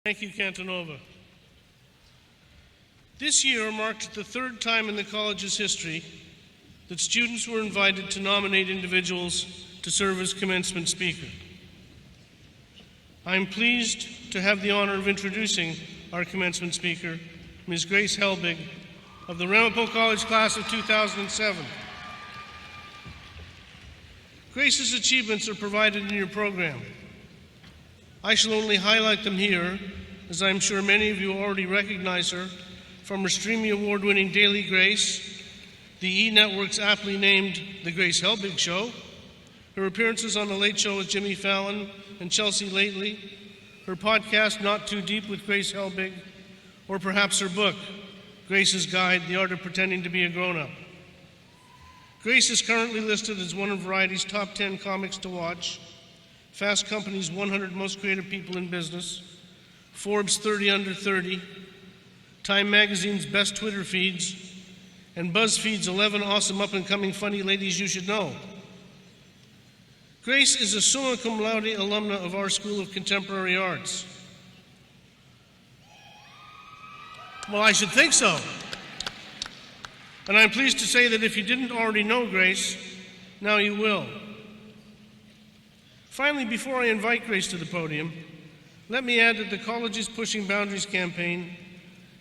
Thank you, Cantonova. This year marked the third time in the college's history that students were invited to nominate individuals to serve as commencement speaker. I am pleased to have the honor of introducing our commencement speaker, Ms. Grace Helbig, of the Ramapo College class of 2007. Grace's achievements are provided in your program. I shall only highlight them here, as I'm sure many of you already recognize her from her Streamy Award-winning Daily Grace, the E! Network's aptly named The Grace Helbig Show, her appearances on The Late Show with Jimmy Fallon and Chelsea Lately, her podcast Not Too Deep with Grace Helbig, or perhaps her book, Grace's Guide, The Art of Pretending to be a Grown-Up. Grace is currently listed as one of Variety's top 10 comics to watch, Fast Company's 100 Most Creative People in Business, Forbes 30 Under 30, Time Magazine's Best Twitter Feeds, and BuzzFeed's 11 Awesome Up-and-Coming Funny Ladies You Should Know. Grace is a summa cum laude alumna of our School of Contemporary Arts. Well, I should think so. And I'm pleased to say that if you didn't already know Grace, now you will. Finally, before I invite Grace to the podium, let me add that the college's Pushing Boundaries campaign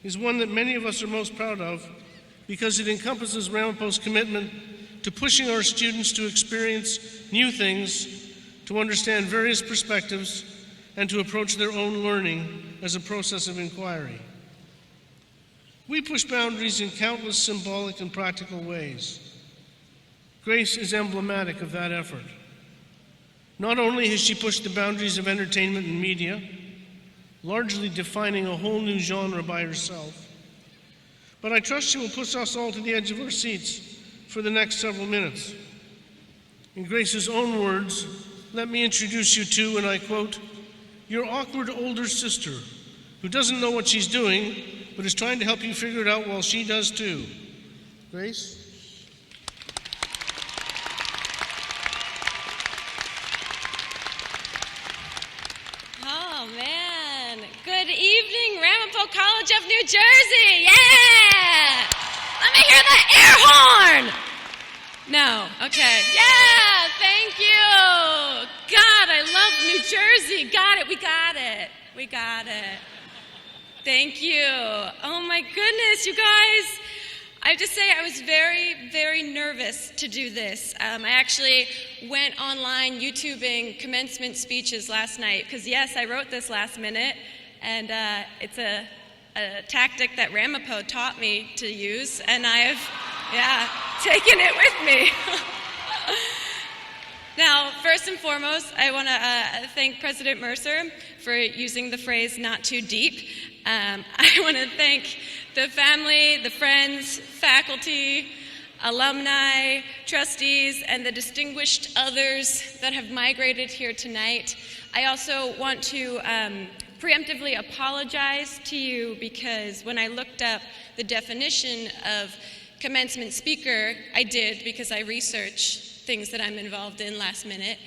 is one that many of us are most proud of because it encompasses Ramapo's commitment to pushing our students to experience new things, to understand various perspectives, and to approach their own learning as a process of inquiry. We push boundaries in countless symbolic and practical ways. Grace is emblematic of that effort. Not only has she pushed the boundaries of entertainment and media, largely defining a whole new genre by herself, but I trust she will push us all to the edge of our seats for the next several minutes. In Grace's own words, let me introduce you to, and I quote, your awkward older sister who doesn't know what she's doing, but is trying to help you figure it out while she does too. Grace? Oh, man. Good evening, Ramapo College of New Jersey. Yeah! Let me hear the air horn! No. Okay. Yeah! Thank you! God, I love New Jersey. Got it. We got it. We got it. Thank you. Oh, my goodness, you guys. I have to say I was very, very nervous to do this. I actually went online YouTubing commencement speeches last night because, yes, I wrote this last minute, and it's a tactic that Ramapo taught me to use, and I have, taken it with me. Now, first and foremost, I want to thank President Mercer for using the phrase "not too deep." I want to thank the family, the friends, faculty, alumni, trustees, and the distinguished others that have migrated here tonight. I also want to preemptively apologize to you because when I looked up the definition of commencement speaker, I did because I research things that I'm involved in last minute.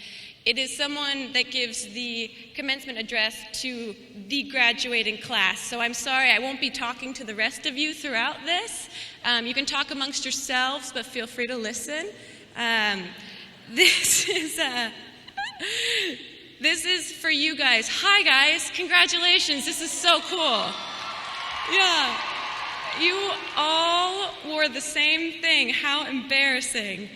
It is someone that gives the commencement address to the graduating class. So I'm sorry, I won't be talking to the rest of you throughout this. You can talk amongst yourselves, but feel free to listen. This is for you guys. Hi guys, congratulations, this is so cool. Yeah, you all wore the same thing, how embarrassing.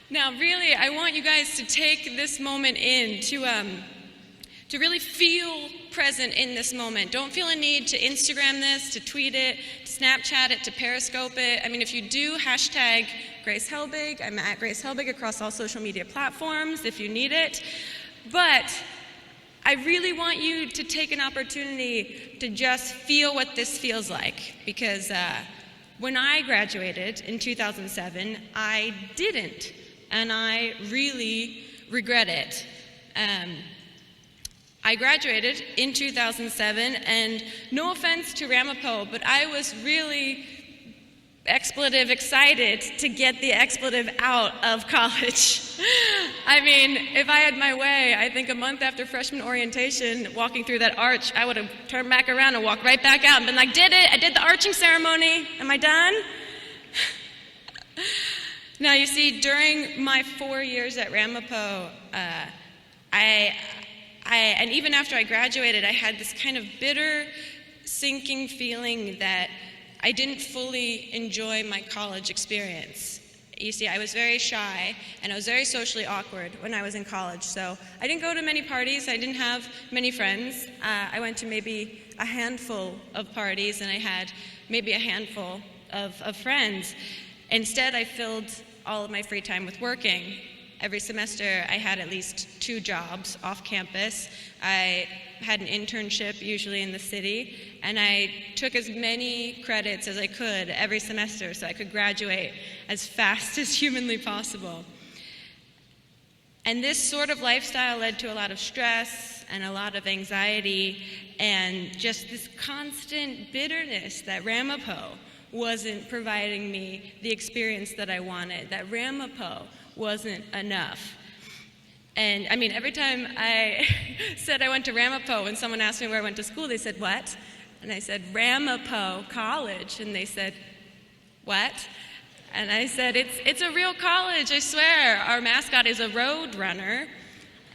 Now, really, I want you guys to take this moment in to really feel present in this moment. Don't feel a need to Instagram this, to tweet it, to Snapchat it, to Periscope it. I mean, if you do, hashtag Grace Helbig. I'm at Grace Helbig across all social media platforms if you need it. But I really want you to take an opportunity to just feel what this feels like, because when I graduated in 2007, I didn't. And I really regret it. I graduated in 2007, and no offense to Ramapo, but I was really expletive excited to get the expletive out of college. I mean, if I had my way, I think a month after freshman orientation, walking through that arch, I would have turned back around and walked right back out and been like, did it, I did the arching ceremony, am I done? Now, you see, during my 4 years at Ramapo, and even after I graduated, I had this kind of bitter, sinking feeling that I didn't fully enjoy my college experience. You see, I was very shy, and I was very socially awkward when I was in college, so I didn't go to many parties, I didn't have many friends. I went to maybe a handful of parties, and I had maybe a handful of friends. Instead, I filled all of my free time with working. Every semester, I had at least 2 jobs off campus. I had an internship, usually in the city, and I took as many credits as I could every semester so I could graduate as fast as humanly possible. And this sort of lifestyle led to a lot of stress and a lot of anxiety and just this constant bitterness that Ramapo wasn't providing me the experience that I wanted, that Ramapo wasn't enough. And I mean, every time I said I went to Ramapo, when someone asked me where I went to school, they said, what? And I said, Ramapo College. And they said, what? And I said, it's a real college, I swear. Our mascot is a road runner.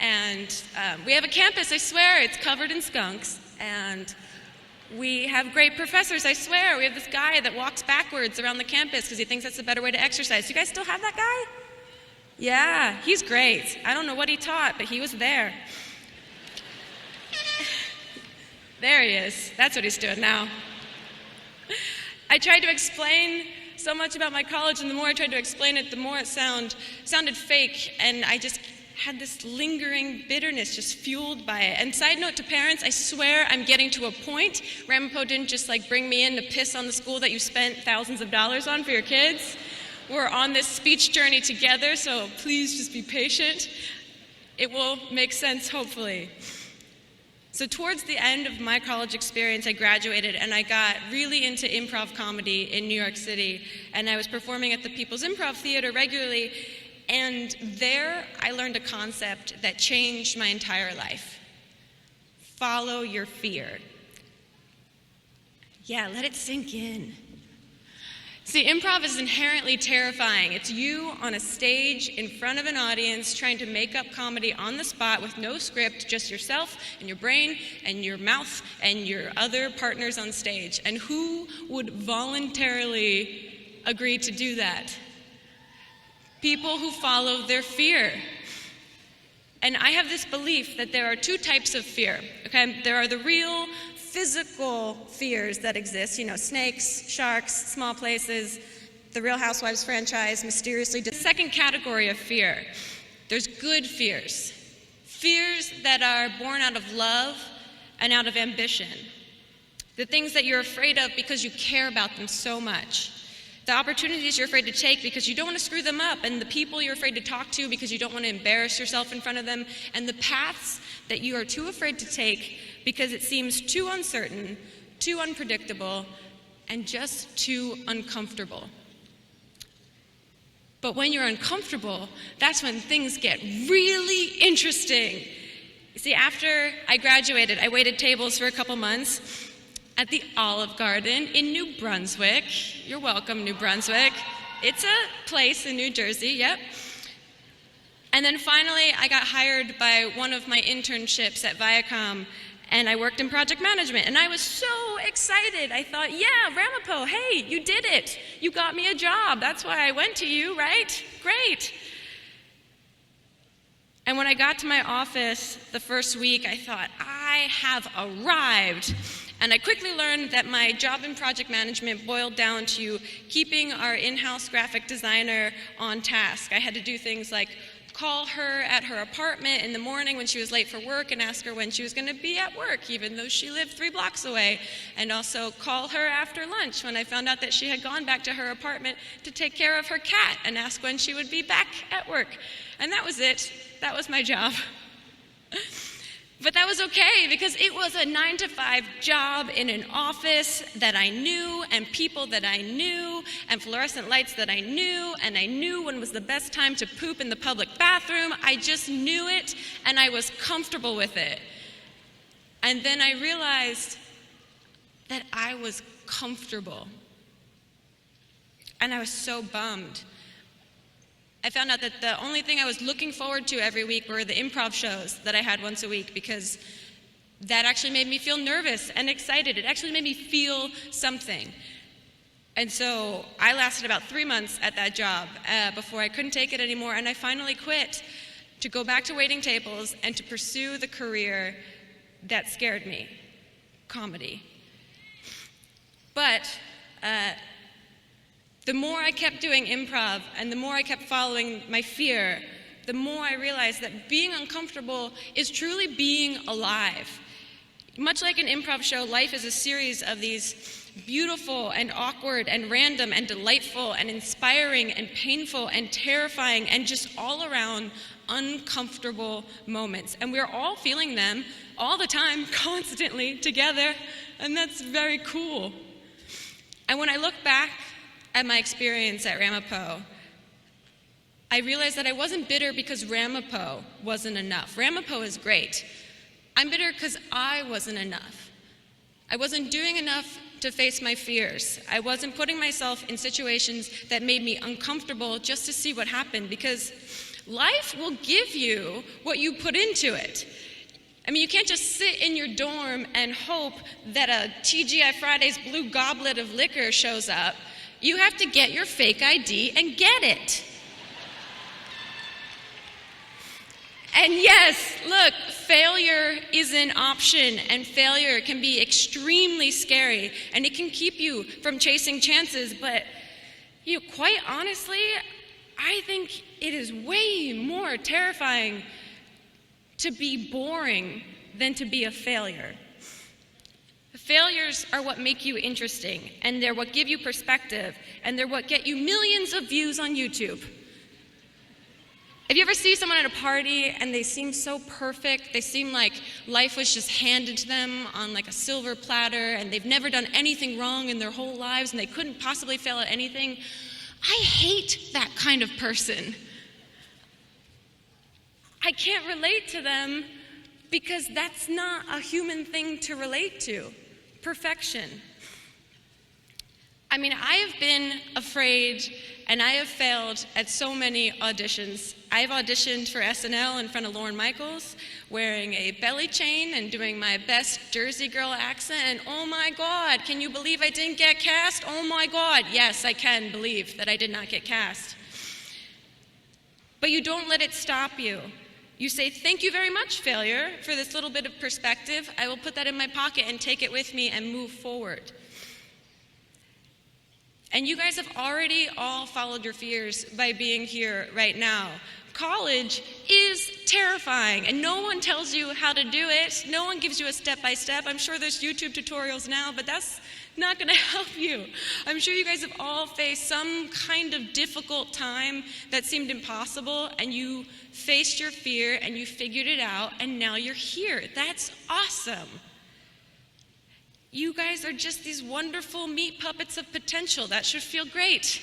And we have a campus, I swear, it's covered in skunks. And we have great professors, I swear. We have this guy that walks backwards around the campus because he thinks that's a better way to exercise. Do you guys still have that guy? Yeah, he's great. I don't know what he taught, but he was there. There he is. That's what he's doing now. I tried to explain so much about my college, and the more I tried to explain it, the more it sounded fake, and I just had this lingering bitterness just fueled by it. And side note to parents, I swear I'm getting to a point. Ramapo didn't just bring me in to piss on the school that you spent thousands of dollars on for your kids. We're on this speech journey together, so please just be patient. It will make sense, hopefully. So towards the end of my college experience, I graduated and I got really into improv comedy in New York City, and I was performing at the People's Improv Theater regularly, and there I learned a concept that changed my entire life. Follow your fear. Yeah, let it sink in. See, improv is inherently terrifying. It's you on a stage in front of an audience trying to make up comedy on the spot with no script, just yourself and your brain and your mouth and your other partners on stage. And who would voluntarily agree to do that? People who follow their fear. And I have this belief that there are 2 types of fear, okay? There are the real physical fears that exist, snakes, sharks, small places, the Real Housewives franchise, mysteriously. The second category of fear, there's good fears. Fears that are born out of love and out of ambition. The things that you're afraid of because you care about them so much. The opportunities you're afraid to take because you don't want to screw them up, and the people you're afraid to talk to because you don't want to embarrass yourself in front of them, and the paths that you are too afraid to take because it seems too uncertain, too unpredictable, and just too uncomfortable. But when you're uncomfortable, that's when things get really interesting. You see, after I graduated, I waited tables for a couple months at the Olive Garden in New Brunswick. You're welcome, New Brunswick. It's a place in New Jersey, yep. And then finally, I got hired by one of my internships at Viacom, and I worked in project management, and I was so excited. I thought, yeah, Ramapo, hey, you did it. You got me a job. That's why I went to you, right? Great. And when I got to my office the first week, I thought, I have arrived. And I quickly learned that my job in project management boiled down to keeping our in-house graphic designer on task. I had to do things like call her at her apartment in the morning when she was late for work and ask her when she was going to be at work, even though she lived 3 blocks away. And also call her after lunch when I found out that she had gone back to her apartment to take care of her cat and ask when she would be back at work. And that was it. That was my job. But that was okay because it was a 9-to-5 job in an office that I knew and people that I knew and fluorescent lights that I knew, and I knew when was the best time to poop in the public bathroom. I just knew it and I was comfortable with it. And then I realized that I was comfortable. And I was so bummed. I found out that the only thing I was looking forward to every week were the improv shows that I had once a week, because that actually made me feel nervous and excited. It actually made me feel something. And so I lasted about 3 months at that job before I couldn't take it anymore, and I finally quit to go back to waiting tables and to pursue the career that scared me, comedy. But the more I kept doing improv and the more I kept following my fear, the more I realized that being uncomfortable is truly being alive. Much like an improv show, life is a series of these beautiful and awkward and random and delightful and inspiring and painful and terrifying and just all around uncomfortable moments. And we're all feeling them all the time, constantly, together, and that's very cool. And when I look back at my experience at Ramapo, I realized that I wasn't bitter because Ramapo wasn't enough. Ramapo is great. I'm bitter because I wasn't enough. I wasn't doing enough to face my fears. I wasn't putting myself in situations that made me uncomfortable just to see what happened, because life will give you what you put into it. I mean, you can't just sit in your dorm and hope that a TGI Fridays blue goblet of liquor shows up. You have to get your fake ID and get it. And yes, look, failure is an option, and failure can be extremely scary, and it can keep you from chasing chances, but quite honestly, I think it is way more terrifying to be boring than to be a failure. Failures are what make you interesting, and they're what give you perspective, and they're what get you millions of views on YouTube. Have you ever seen someone at a party and they seem so perfect? They seem like life was just handed to them on like a silver platter, and they've never done anything wrong in their whole lives, and they couldn't possibly fail at anything. I hate that kind of person. I can't relate to them because that's not a human thing to relate to. Perfection. I mean, I have been afraid and I have failed at so many auditions. I've auditioned for SNL in front of Lorne Michaels, wearing a belly chain and doing my best Jersey girl accent, and oh my God, can you believe I didn't get cast? Oh my God, yes, I can believe that I did not get cast. But you don't let it stop you. You say, thank you very much, failure, for this little bit of perspective. I will put that in my pocket and take it with me and move forward. And you guys have already all followed your fears by being here right now. College is terrifying, and no one tells you how to do it. No one gives you a step-by-step. I'm sure there's YouTube tutorials now, but that's not going to help you. I'm sure you guys have all faced some kind of difficult time that seemed impossible, and you faced your fear and you figured it out, and now you're here. That's awesome. You guys are just these wonderful meat puppets of potential. That should feel great.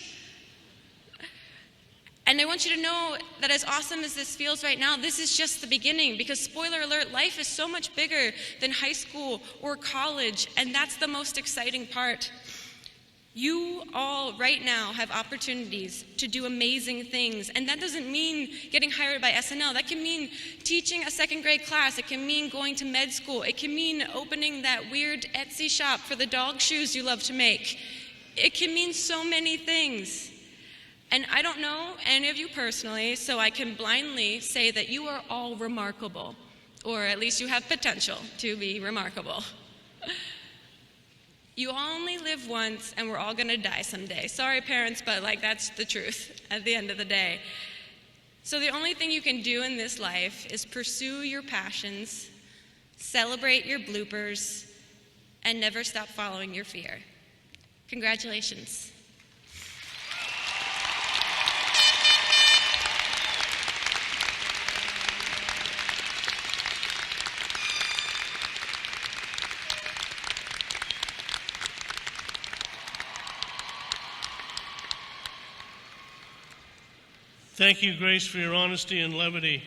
And I want you to know that as awesome as this feels right now, this is just the beginning, because spoiler alert, life is so much bigger than high school or college, and that's the most exciting part. You all right now have opportunities to do amazing things, and that doesn't mean getting hired by SNL. That can mean teaching a second grade class. It can mean going to med school. It can mean opening that weird Etsy shop for the dog shoes you love to make. It can mean so many things. And I don't know any of you personally, so I can blindly say that you are all remarkable, or at least you have potential to be remarkable. You only live once, and we're all going to die someday. Sorry, parents, but that's the truth at the end of the day. So the only thing you can do in this life is pursue your passions, celebrate your bloopers, and never stop following your fear. Congratulations. Thank you, Grace, for your honesty and levity.